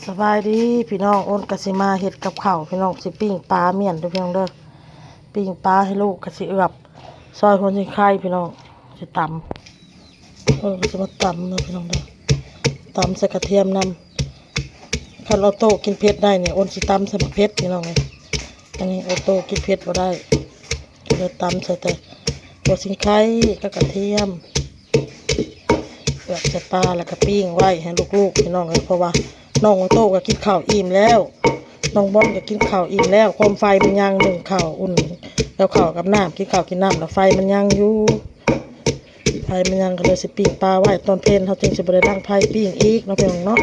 สบายดีพี่น้องอ้นกสิมาเห็ดกับข้าวพี่น้องสิปิ้งปลาเมี่ยนเด้อพี่น้องเด้อปิ้งปลาให้ลูกกสิเอือบซอยคนสิไข่พี่น้องสิตำก็จะมาตำเนาะพี่น้องเด้อตำใส่กระเทียมนำคันออโต้กินเผ็ดได้เนี่ยอ้นสิตำใส่มะเผ็ดพี่น้องเลยอันนี้ออโต้กินเผ็ดบ่ได้ก็เลยตำใส่แต่ตัวสิงไข่กับกระเทียมเอือบใส่ปลาแล้วก็ปิ้งไว้ให้ลูกๆพี่น้องเลยเพราะว่าน้องโตก็กินข้าวอิ่มแล้วน้องบอลก็กินข้าวอิ่มแล้วความไฟมันยังหนึ่งข้าวอุ่นแล้วข้าวกับน้ำกินข้าวกินน้ำแล้วไฟมันยังอยู่ไฟมันยังก็เลยสิปิ้งปลาไว้ตอนเพลนเขาจึงจะไปดังไฟปิ้งอีกเนาะเพียงเนาะ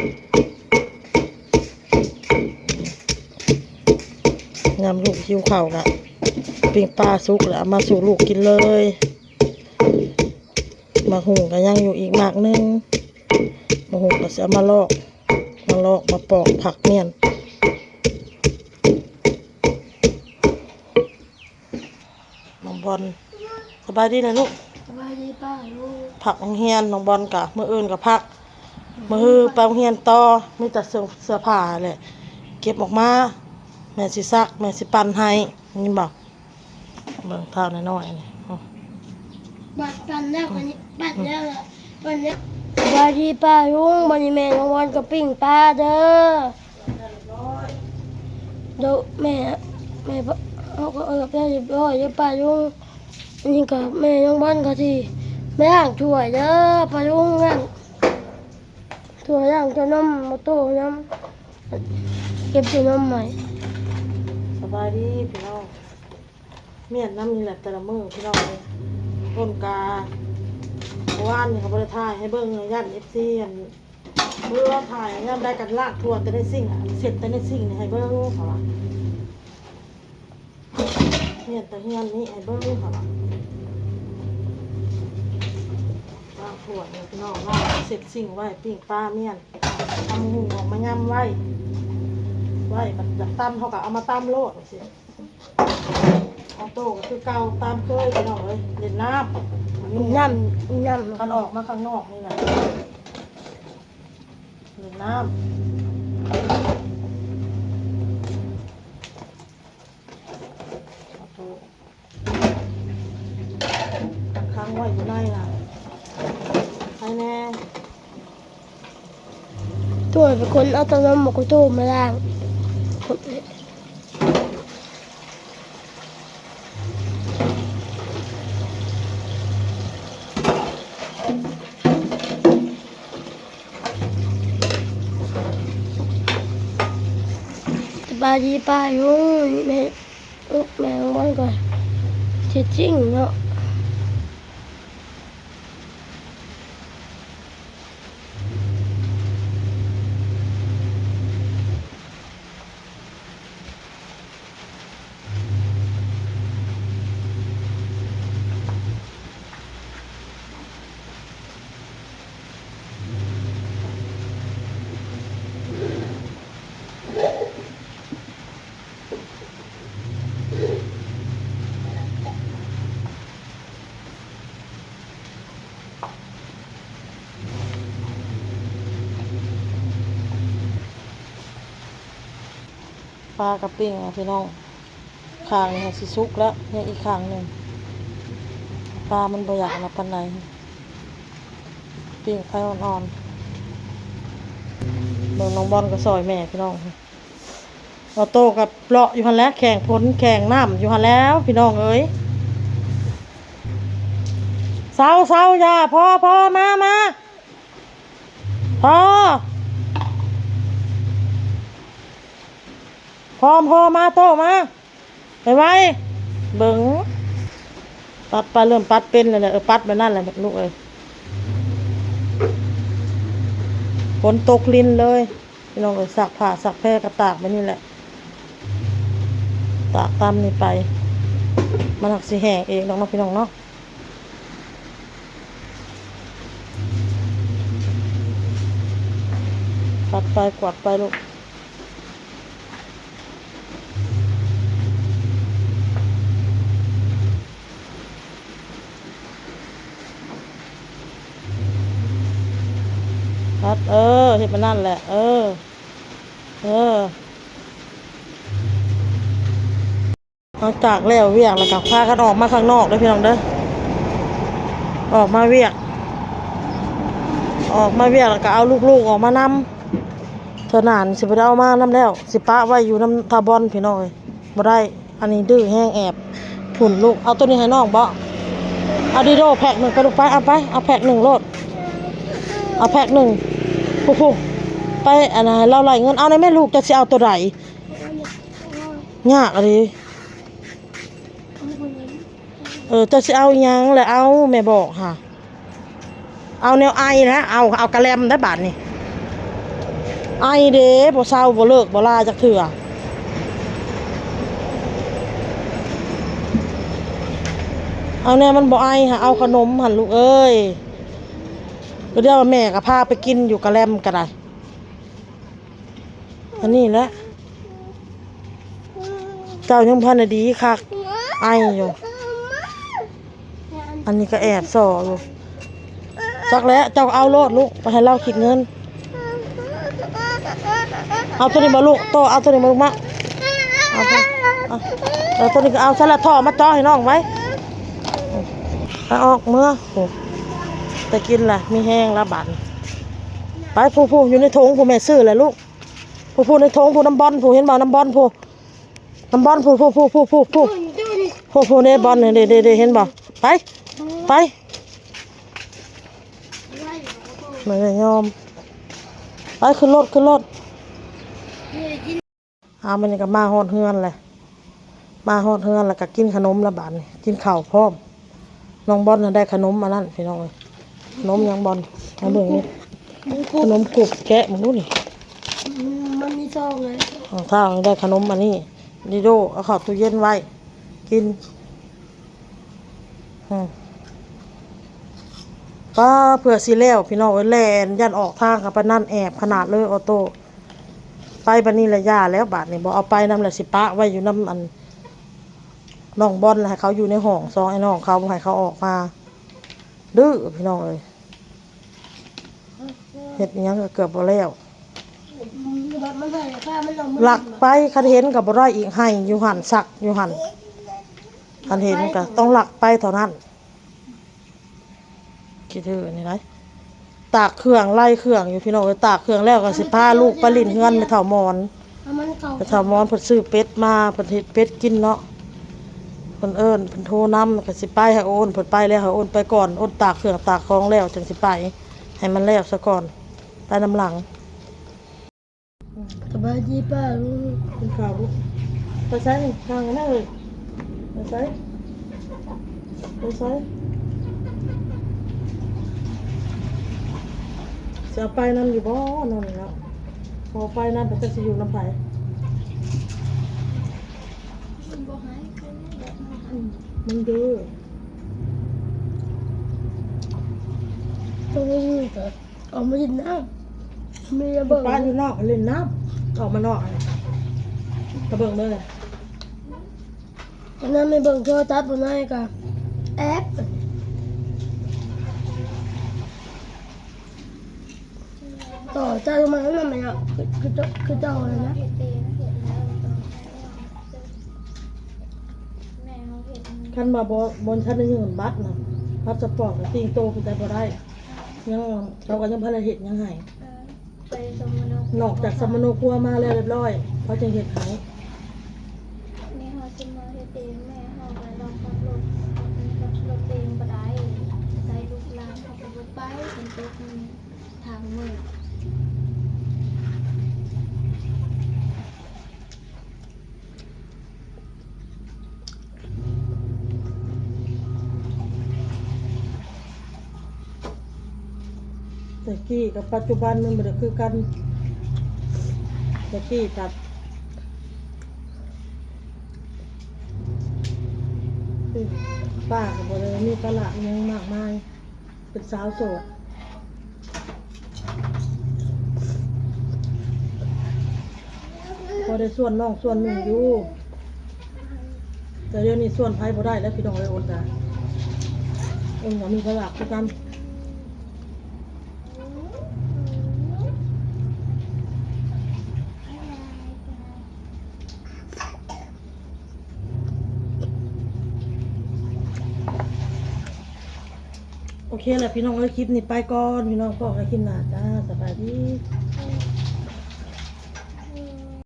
ยำลูกหิวข้าวกะปิ้งปลาสุกแล้วมาสู่ลูกกินเลยมาหุงก็ยังอยู่อีกมากนึงมาหุงก็จะมาลอกมาปอกผักเมี่ยนน้องบอลสบายดีนะลูกสบายดีป้าลูกผักโรงเรียนน้องบอลกะมื้ออื่นกับผักมื้อไปโรงเรียนต่อมีแต่เสื้อผ้าแหละเก็บออกมาแม่สิซักแม่สิปั่นให้นี่บอกเบิ่งเท่าน้อยๆนี่บัดปันแล้ววันนี้บัดแล้ววันนี้สบายดีป้าลุงวันนี้แม่น้องวันกับปิ้งปลาเด้อเดี๋ยวแม่เขาก็ไปเรียบร้อยเดี๋ยวป้าลุงนี่กับแม่น้องวันก็ที่แม่ล้างถ้วยเด้อป้าลุงล้างถ้วยล้างจนน้ำมาโต้น้ำเก็บจนน้ำใหม่สบายดีพี่น้องเมี่ยนน้ำนี่แหละแต่ละมื้อพี่น้องเลยต้นกาว่านนี่เขาบริถ่ายให้เบิ่งย่านFCอันเมื่อว่าถ่ายย่านได้กันลากทั่วแต่ในสิ่งเสร็จแต่ในสิ่งนี่ให้เบิ่งเขาว่าเนี่ยแต่เฮียนนี่ให้เบิ่งเขาว่าลากทั่วเนี่ยพี่น้องลากเสร็จสิ่งไว้ปิ้งปลาเมี่ยนทำหูออกมาย่ำไว้มันจากตำเขาก็เอามาตำโลดสิเอาโต้ก็คือเก่าตามเคยพี่น้องเลยเล่นน้ำมันออกมาข้างนอกนี่แหละเล่นน้ำเอาโต้ค้างไว้อยู่ในน่ะใครแน่ถ้วยเป็นคนเอาตะน้ำมากุโต้มาล้างสบายดีป้าลุงแม่ของมันก่อนเจ็ดจริงเนาะปลากระปิ้งอ่ะพี่น้องข้างนี่สิสุกแล้วเนี่ยอีกข้างหนึ่งปลามันบ่อยากนะปานใดปิ้งไฟอ่อนๆเบิ่งน้องบอลก็ซอยแม่พี่น้องเอาโตกับเลาะอยู่หันแล้วแข่งพ้นแข่งน้ำอยู่หันแล้วพี่น้องเอ้ยเศร้าอย่าพอมาพอมาโตมาไปไว้เบิ่งปัดปลาเริ่มปัดเป็นเลยแหละปัดไปนั่นแหละลูกเอ้ยฝนตกลิ้นเลยพี่น้องเอ้ยสักผ้าสักแพร่กระตากไปนี่แหละตากตามนี่ไปมันหักสิแห้งเองน้องพี่น้องเนาะปัดไปกวาดไปลูกปัดเห็นมันนั่นแหละ หลังจากแล้วเวียกแล้วก็พากันออกมาข้างนอกเด้อพี่น้องเด้อออกมาเวียกแล้วก็เอาลูกๆออกมานำเท่านั้นสิบ่ได้เอามานำแล้วสิปะไว้อยู่นำทาบอนพี่น้องเอ้ยบ่ได้อันนี้ดื้อแห้งแอบผุ่นลูกเอาตัวนี้ให้น้องบ่เอาดิโดแพ็ค1ไปลูกไปเอาแพ็ค1โลดเอาแพ็ค1ผู้ๆไปอันนั้นเราไล่เงินเอาได้แม่ลูกจะสิเอาตัวใดยากอะดิจะสิเอาหยังแหละเอาแม่บอกค่ะเอาแนวไอนะเอากระแลมได้บาดนี่ไอเด้บ่เศร้าบ่เลิกบ่ลาจักเทื่อเอาแนวมันบ่ไอค่ะเอาขนมหั่นลูกเอ้ยเดี๋ยวแม่ก็พาไปกินอยู่กระแลมก็ได้อันนี้แหละเจ้ายังพันธุ์ดีคักไออยู่อันนี้ก็แอบส่ออยู่จักแล้วเจ้าเอาโลดลูกไปให้เราคิดเงินเอาตัวนี้มาลูกโตเอาตัวนี้มาลูกมาเอาตัวนี้ก็เอาสลัดท่อมาจ่อให้น้องไว้ไปออกเมื่อโอ้แต่กินแหละมีแห้งละบาดไปผู้อยู่ในถุงผู้แม่ซื้อแหละลูกผู้ในถุงผู้น้ำบอลผู้เห็นบ่น้ำบอลผู้น้ำบอลผู้ในบอลเนี่ยเด็เห็นบ่ไปไม่ได้ยอมไปขึ้นรถมันนี่ก็มาฮอดเฮือนเลยแล้วก็กินขนมละบาดนี่กินข้าวพร้อมน้องบอลได้ขนมมานั่นพี่น้องเลยขนมยังบอลเอาเบิ่งนี่ขนมกรุบแกะมึงดูนี่มันมีซองเลยถ้าได้ขนมมานี่ดิโดเอาเข้าตู้เย็นไว้กินป้าเผื่อสิแล้วพี่น้องแลนยันออกทางกับปนั่นแอบขนาดเลยออโต้ไปบันนี้ระยะแล้วบาทนี่บอกเอาไปน้ำละสิปะไว้อยู่น้ำอันน้องบอลให้เขาอยู่ในห้องซองไอ้น้องเขาให้เขาออกมาดื้อพี่น้องเลยเห็ดยังก็เกือบหมดแล้วหลักไปคันเห็นกับบ่ได้อีกให้อยู่หันสักอยู่หันคันเห็นก็ต้องหลักไปเท่านั้นคิดถือนี่ไรตากเครื่องไล่เครื่องอยู่พี่น้องเลยตากเครื่องแล้วก็สิพาลูกไปลิ้นเฮือนไปเถามอนเพิ่นซื้อเป็ดมาเพิ่นเฮ็ดเป็ดกินเนาะเพิ่นเพิ่นโทรนำก็สิไปให้โอนเพิ่นไปแล้วให้โอนไปก่อนโอนตากเครื่องตากของแล้วจังสิไปให้มันแล้วซะก่อนไปน้ำหลังสบายดีป้าลูกกินข้าวลูกไปใส่ทางนั่นเลยไปใส่จะไปนั่นอยู่บ่นั่นแล้วพอไปนั่นจะสิอยู่น้ำไผ่มันดื้อตรงนี้ก็ออกมาเล่นน้ำมีระเบิดป้าอยู่นอกเล่นน้ำออกมานอกกระเบื้องเลยตอนนั้นไม่เบิ่งโทรทัศน์บนนั้นก็แอปต่อใจลงมาแล้วมันไม่เอาคือเจ้าอะไรนะคันมาบนชั้นได้ยืนบัตรนะบัตรสปอร์ตกับติงโตคือแต่บ่ได้ยังเราก็ยังพลเห็ดยังไงนอกจากสมโนครัวมาแล้วเรียบร้อยเขาจึงเห็ดหายนี่เขาจะมาเฮ็ดเองแม่เขาไปลองขับรถเองบ่ได้ใส่ลูกหลานเขาไปบ่ไปเป็นตัวทางมือแต่กี้กับปัจจุบันมันไม่ได้คือกันแต่กี้กับป้ากับบริเวณมีตลาดยังมากมายเป็นสาวโสดพอได้ส่วนน้องส่วนหนึ่งอยู่แต่เดี๋ยวนี้ส่วนไพ่พอได้แล้วพี่น้องเลยอดได้ยังมีตลาดคือกัน โอเคแหละพี่น้องเอ้ยคลิปนี้ไปก่อนพี่น้องพ่อให้คลิปหน้าจ้าสบายดี เออ